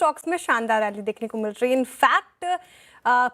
Stocks में शानदार rally देखने को मिल रही है। इनफैक्ट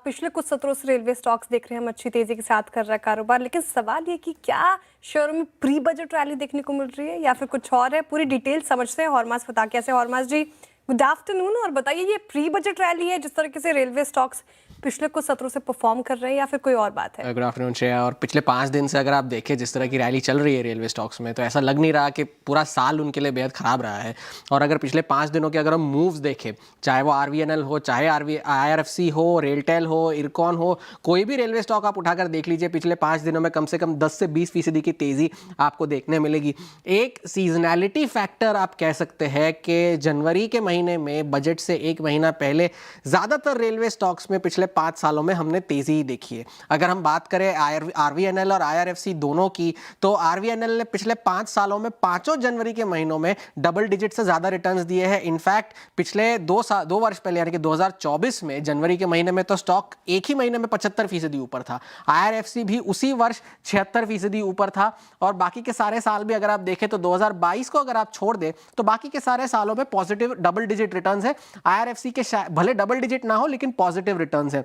पिछले कुछ सत्रों से रेलवे स्टॉक्स देख रहे हैं हम अच्छी तेजी के साथ कर रहा है कारोबार, लेकिन सवाल ये कि क्या शेयरों में प्री बजट रैली देखने को मिल रही है या फिर कुछ और है? पूरी डिटेल समझते हैं हॉरमास बता के। ऐसे हॉरमास जी, गुड आफ्टरनून। और बताइए, ये प्री बजट रैली है जिस तरीके से रेलवे स्टॉक्स पिछले कुछ सत्रों से परफॉर्म कर रहे हैं, या फिर कोई और बात है? Good afternoon Shreya. और पिछले 5 दिन से अगर आप देखें जिस तरह की रैली चल रही है रेलवे स्टॉक्स में, तो ऐसा लग नहीं रहा कि पूरा साल उनके लिए बेहद ख़राब रहा है। और अगर पिछले 5 दिनों के अगर हम मूव्स देखें, चाहे वो RVNL हो, चाहे IRFC हो, रेलटेल हो, इरकॉन हो, कोई भी रेलवे स्टॉक आप उठाकर देख लीजिए, पिछले 5 दिनों में कम से कम 10 से 20% की तेज़ी आपको देखने मिलेगी। एक सीजनैलिटी फैक्टर आप कह सकते हैं कि जनवरी के महीने में बजट से 1 महीना पहले ज़्यादातर रेलवे स्टॉक्स में पिछले 5 सालों में हमने तेज़ी ही देखी है। अगर हम बात करें RVNL और IRFC दोनों की, तो RVNL ने पिछले 5 सालों में 5 जनवरी के महीनों में डबल डिजिट से ज़्यादा रिटर्न्स दिए हैं। इनफैक्ट पिछले 2 वर्ष पहले यानी कि 2024 में जनवरी के महीने में तो स्टॉक एक ही महीने में 75% ऊपर था। IRFC भी उसी वर्ष 76% ऊपर था। और बाकी के सारे साल भी अगर आप देखें तो 2022 को अगर आप छोड़ दें तो बाकी के सारे सालों में पॉजिटिव डबल डिजिट रिटर्न्स है। IRFC के भले डबल डिजिट ना हो लेकिन पॉजिटिव रिटर्न्स है।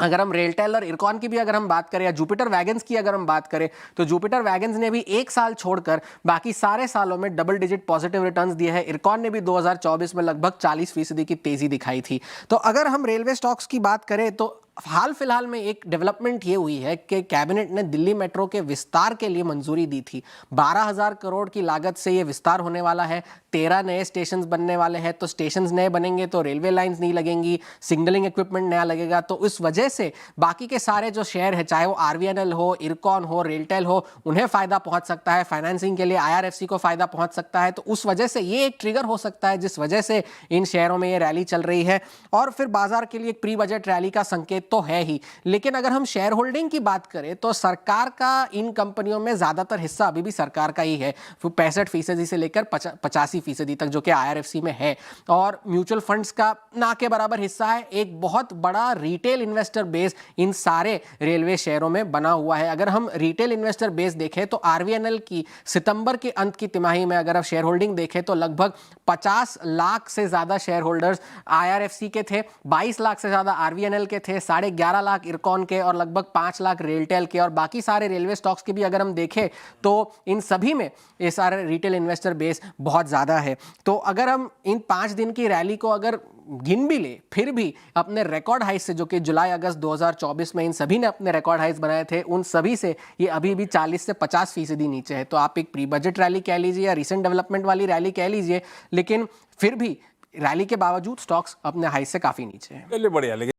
अगर हम रेलटेल और इरकॉन की भी अगर हम बात करें, या जुपिटर वैगन्स की अगर हम बात करें, तो जुपिटर वैगन्स ने भी 1 साल छोड़कर बाकी सारे सालों में डबल डिजिट पॉजिटिव रिटर्न्स दिए हैं। इरकॉन ने भी 2024 में लगभग 40% की तेजी दिखाई थी। तो अगर हम रेलवे स्टॉक्स की बात करें तो हाल फिलहाल में एक डेवलपमेंट ये हुई है कि कैबिनेट ने दिल्ली मेट्रो के विस्तार के लिए मंजूरी दी थी। 12,000 करोड़ की लागत से ये विस्तार होने वाला है। 13 नए स्टेशन बनने वाले हैं। तो स्टेशन नए बनेंगे तो रेलवे लाइंस नहीं लगेंगी, सिग्नलिंग इक्विपमेंट नया लगेगा। तो इस वजह से बाकी के सारे जो शेयर है, चाहे वो RVNL हो, इरकॉन हो, रेलटेल हो, उन्हें फायदा पहुंच सकता है। फाइनेंसिंग के लिए IRFC को फायदा पहुंच सकता है। तो उस वजह से ये एक ट्रिगर हो सकता है जिस वजह से इन शेयरों में ये रैली चल रही है। और फिर बाजार के लिए एक प्री बजट रैली का संकेत तो है ही, लेकिन अगर हम शेयर होल्डिंग की बात करें तो सरकार का इन कंपनियों में ज्यादातर हिस्सा अभी भी सरकार का ही है। 65% से लेकर 85% तक, जो कि IRFC में है। और म्यूचुअल फंड्स का ना के बराबर हिस्सा है। एक बहुत बड़ा रिटेल इन्वेस्टर बेस इन सारे रेलवे शेयरों में बना हुआ है। अगर हम रिटेल इन्वेस्टर बेस देखें तो RVNL की सितंबर के अंत की तिमाही में अगर आप शेयर होल्डिंग देखें तो लगभग 50 लाख से ज्यादा शेयर होल्डर्स IRFC के थे, 22 लाख से ज्यादा RVNL के थे, 11.5 लाख इरकॉन के और लगभग 5 लाख रेलटेल के। और बाकी सारे रेलवे स्टॉक्स के भी अगर हम देखें तो इन सभी में ये सारे रिटेल इन्वेस्टर बेस बहुत ज़्यादा है। तो अगर हम इन 5 दिन की रैली को अगर गिन भी ले, फिर भी अपने रिकॉर्ड हाइस से, जो कि जुलाई अगस्त 2024 में इन सभी ने अपने रिकॉर्ड हाइस बनाए थे, उन सभी से ये अभी भी 40 से 50% नीचे है। तो आप एक प्री बजट रैली कह लीजिए या रिसेंट डेवलपमेंट वाली रैली कह लीजिए, लेकिन फिर भी रैली के बावजूद स्टॉक्स अपने हाई से काफ़ी नीचे हैं। चलिए बढ़िया।